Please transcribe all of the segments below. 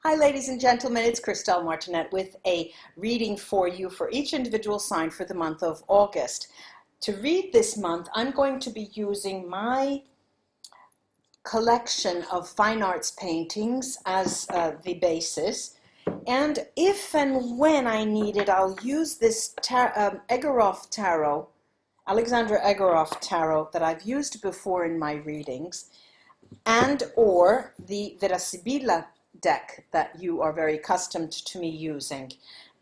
Hi ladies and gentlemen, it's Christelle Martinette with a reading for you for each individual sign for the month of August. To read this month, I'm going to be using my collection of fine arts paintings as the basis. And if and when I need it, I'll use this Egorov tarot, Alexandra Egorov tarot that I've used before in my readings, and or the VERA SIBILLA deck that you are very accustomed to me using.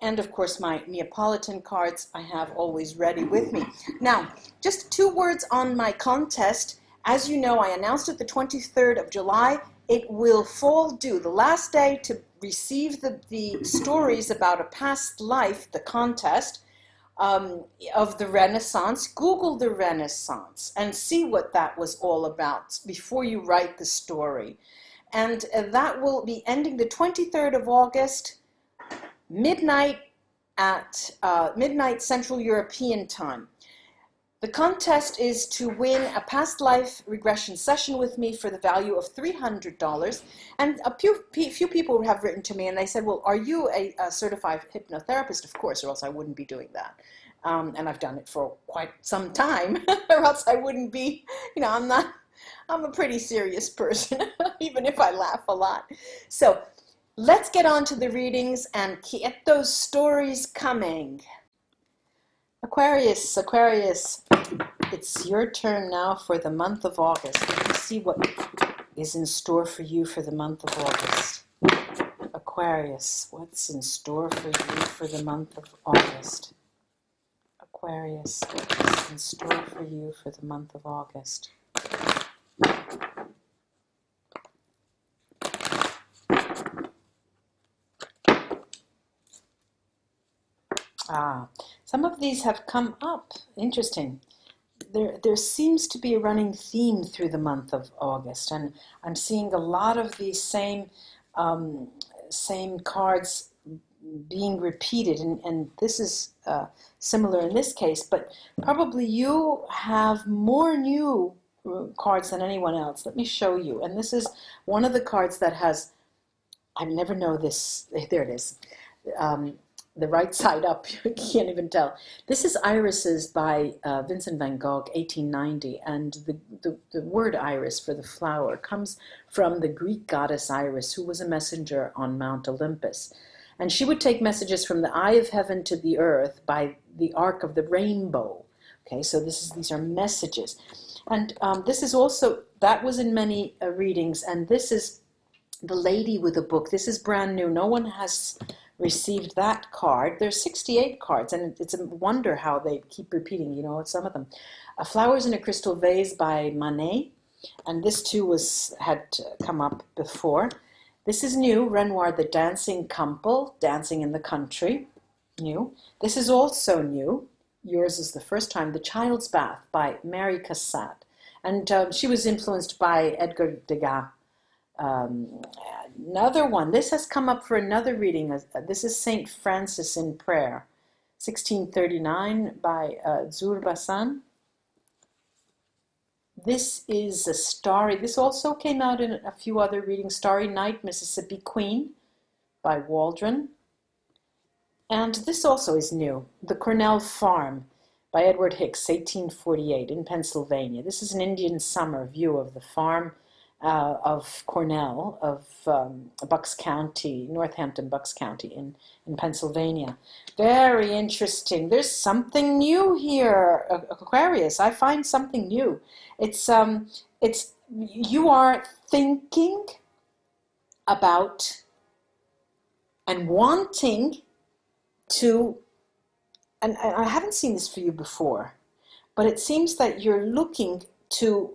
And of course my Neapolitan cards I have always ready with me. Now, just 2 words on my contest. As you know, I announced it the 23rd of July. It will fall due, the last day to receive the stories about a past life, the contest of the Renaissance. Google the Renaissance and see what that was all about before you write the story. And that will be ending the 23rd of August, midnight at midnight Central European time. The contest is to win a past life regression session with me for the value of $300. And a few people have written to me and they said, well, are you a certified hypnotherapist? Of course, or else I wouldn't be doing that. And I've done it for quite some time, or else I wouldn't be, I'm a pretty serious person, even if I laugh a lot. So let's get on to the readings and get those stories coming. Aquarius, it's your turn now for the month of August. Let me see what is in store for you for the month of August. Aquarius, what's in store for you for the month of August? Aquarius, what's in store for you for the month of August? Some of these have come up. Interesting. There seems to be a running theme through the month of August, and I'm seeing a lot of these same cards being repeated, and this is similar in this case, but probably you have more new cards than anyone else. Let me show you. And this is one of the cards that has, I never know this, there it is. The right side up, you can't even tell. This is Irises by Vincent van Gogh, 1890, and the word iris for the flower comes from the Greek goddess Iris, who was a messenger on Mount Olympus. And she would take messages from the eye of heaven to the earth by the arc of the rainbow. Okay, so these are messages. And this is also, that was in many readings, and this is the lady with a book. This is brand new. No one has received that card. There's 68 cards, and it's a wonder how they keep repeating, some of them. Flowers in a Crystal Vase by Manet, and this too had come up before. This is new, Renoir, the Dancing Couple, Dancing in the Country, new. This is also new, yours is the first time, The Child's Bath by Mary Cassatt, and she was influenced by Edgar Degas. Another one, this has come up for another reading. This is Saint Francis in Prayer, 1639 by Zurbasan. This is a Starry, this also came out in a few other readings, Starry Night, Mississippi Queen by Waldron. And this also is new, The Cornell Farm by Edward Hicks, 1848 in Pennsylvania. This is an Indian summer view of the farm of Cornell, of Bucks County, Northampton, Bucks County in Pennsylvania. Very interesting. There's something new here, Aquarius. I find something new. It's you are thinking about and wanting to, and I haven't seen this for you before, but it seems that you're looking to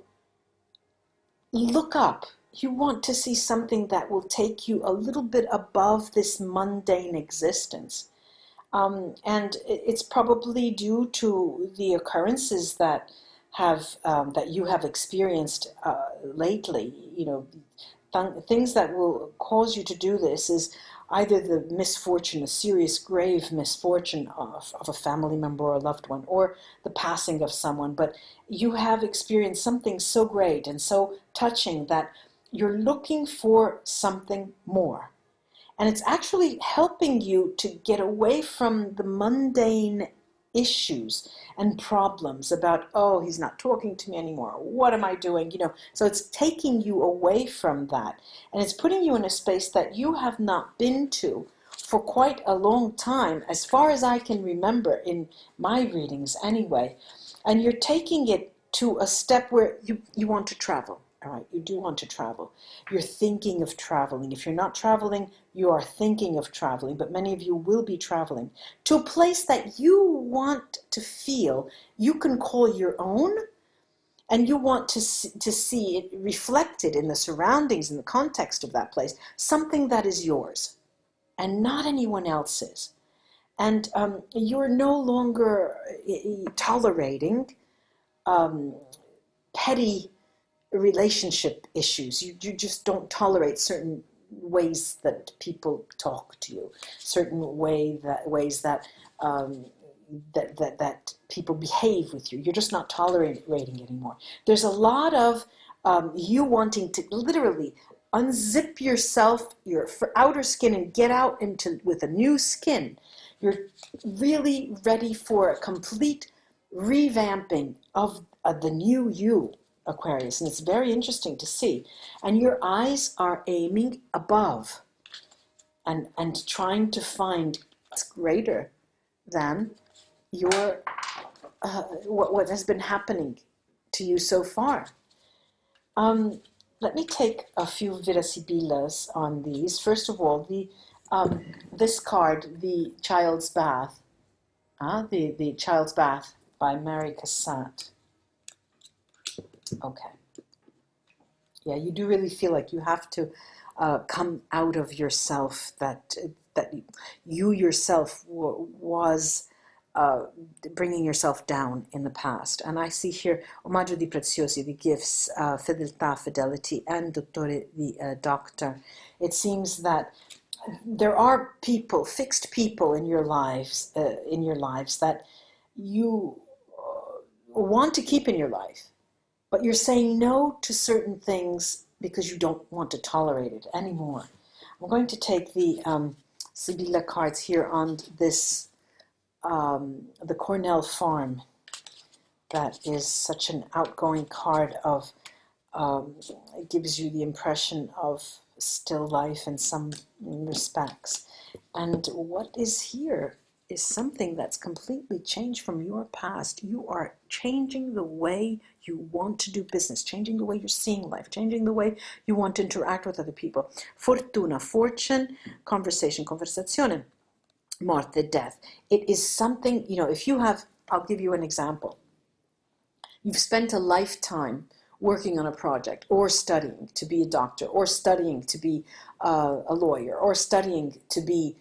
look up. You want to see something that will take you a little bit above this mundane existence. And it's probably due to the occurrences that you have experienced lately. Things that will cause you to do this is either the misfortune, a serious, grave misfortune of a family member or a loved one, or the passing of someone. But you have experienced something so great and so touching that you're looking for something more. And it's actually helping you to get away from the mundane issues and problems about, oh, he's not talking to me anymore. What am I doing? You know, so it's taking you away from that. And it's putting you in a space that you have not been to for quite a long time, as far as I can remember in my readings anyway. And you're taking it to a step where you want to travel. All right, you do want to travel. You're thinking of traveling. If you're not traveling, you are thinking of traveling, but many of you will be traveling to a place that you want to feel you can call your own, and you want to see it reflected in the surroundings, in the context of that place, something that is yours and not anyone else's. And you're no longer tolerating petty relationship issues. You just don't tolerate certain ways that people talk to you, certain ways that people behave with you. You're just not tolerating it anymore. There's a lot of you wanting to literally unzip yourself, your outer skin, and get out with a new skin. You're really ready for a complete revamping of the new you, Aquarius, and it's very interesting to see. And your eyes are aiming above and trying to find what's greater than your what has been happening to you so far. Let me take a few Vera Sibillas on these. First of all, this card, the Child's Bath, the Child's Bath by Mary Cassatt. Okay. Yeah, you do really feel like you have to come out of yourself, that you yourself was bringing yourself down in the past. And I see here omaggio di preziosi, the gifts, fedeltà, fidelity, and dottore, the doctor. It seems that there are people, fixed people in your lives that you want to keep in your life, but you're saying no to certain things because you don't want to tolerate it anymore. I'm going to take the Sibilla cards here on this, the Cornell Farm. That is such an outgoing card of, it gives you the impression of still life in some respects. And what is here is something that's completely changed from your past. You are changing the way you want to do business, changing the way you're seeing life, changing the way you want to interact with other people. Fortuna, fortune, conversation, conversazione, morte, death. It is something, you know, if you have, I'll give you an example. You've spent a lifetime working on a project, or studying to be a doctor, or studying to be a lawyer, or studying to be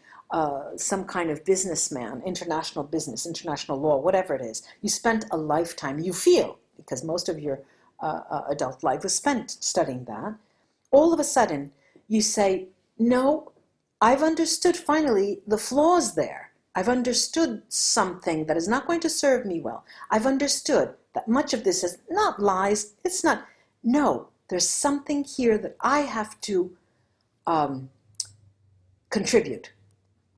some kind of businessman, international business, international law, whatever it is. You spent a lifetime, you feel, because most of your adult life was spent studying that. All of a sudden, you say, no, I've understood finally the flaws there. I've understood something that is not going to serve me well. I've understood that much of this is not lies. It's not. No, there's something here that I have to contribute.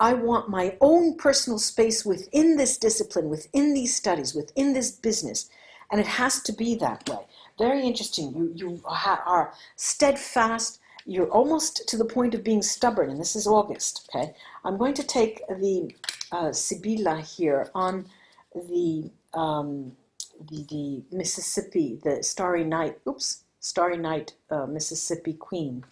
I want my own personal space within this discipline, within these studies, within this business. And it has to be that way. Very interesting. You are steadfast. You're almost to the point of being stubborn. And this is August. Okay. I'm going to take the Sibilla here on the Mississippi, the Starry Night. Oops, Starry Night, Mississippi Queen.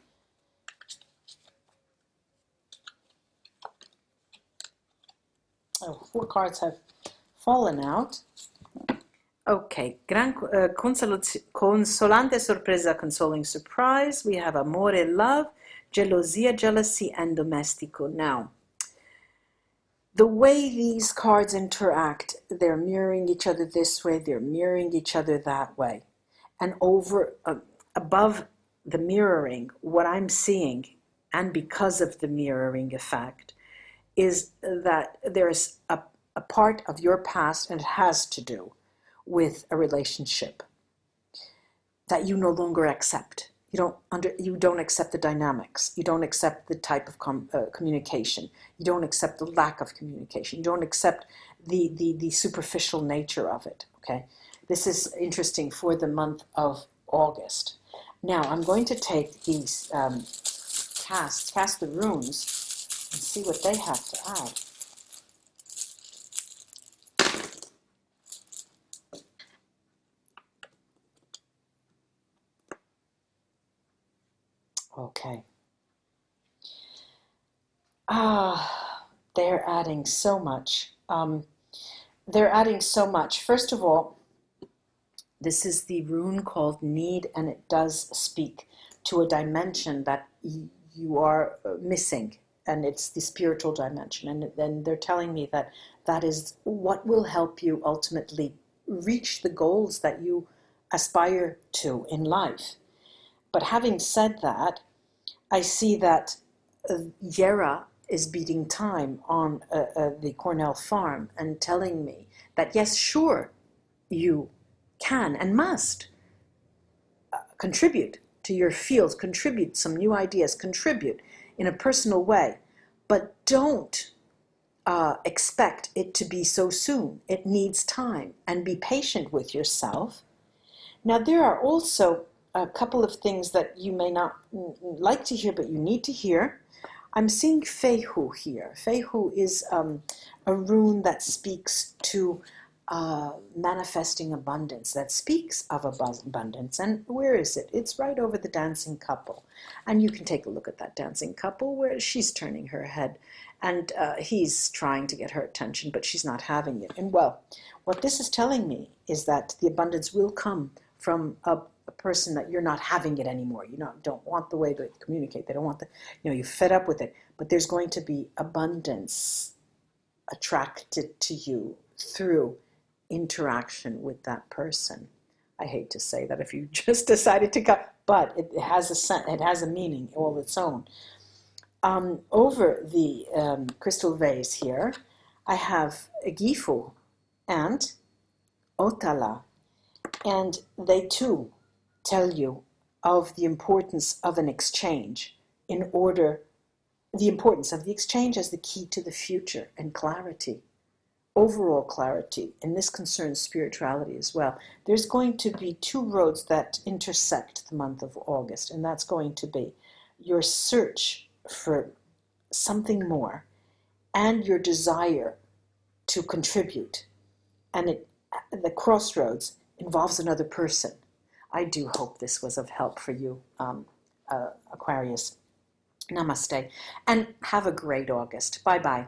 Oh, 4 cards have fallen out. Okay, consolante sorpresa, consoling surprise. We have amore, love, gelosia, jealousy, and domestico. Now, the way these cards interact, they're mirroring each other this way, they're mirroring each other that way. And above the mirroring, what I'm seeing, and because of the mirroring effect, is that there's a part of your past, and it has to do with a relationship that you no longer accept. You don't accept the dynamics. You don't accept the type of communication. You don't accept the lack of communication. You don't accept the superficial nature of it. Okay, this is interesting for the month of August. Now I'm going to take these cast the runes, and see what they have to add. Okay. They're adding so much. They're adding so much. First of all, this is the rune called Need, and it does speak to a dimension that you are missing, and it's the spiritual dimension. And then they're telling me that that is what will help you ultimately reach the goals that you aspire to in life. But having said that, I see that VERA is beating time on the Cornell farm and telling me that, yes, sure, you can and must contribute to your field, contribute some new ideas, contribute in a personal way, but don't expect it to be so soon. It needs time, and be patient with yourself. Now, there are also a couple of things that you may not like to hear, but you need to hear. I'm seeing Fehu here. Fehu is a rune that speaks to manifesting abundance, that speaks of abundance. And where is it? It's right over the dancing couple. And you can take a look at that dancing couple where she's turning her head and he's trying to get her attention, but she's not having it. And well, what this is telling me is that the abundance will come from a person that you're not having it anymore. You don't want the way to communicate. They don't want you're fed up with it. But there's going to be abundance attracted to you through interaction with that person. I hate to say that if you just decided to cut, but it has a meaning all its own. Over the crystal vase here, I have Gifu and Otala, and they too tell you of the importance of an exchange the importance of the exchange as the key to the future and clarity, overall clarity, and this concerns spirituality as well. There's going to be two roads that intersect the month of August, and that's going to be your search for something more and your desire to contribute. And the crossroads involves another person. I do hope this was of help for you, Aquarius. Namaste, and have a great August. Bye-bye.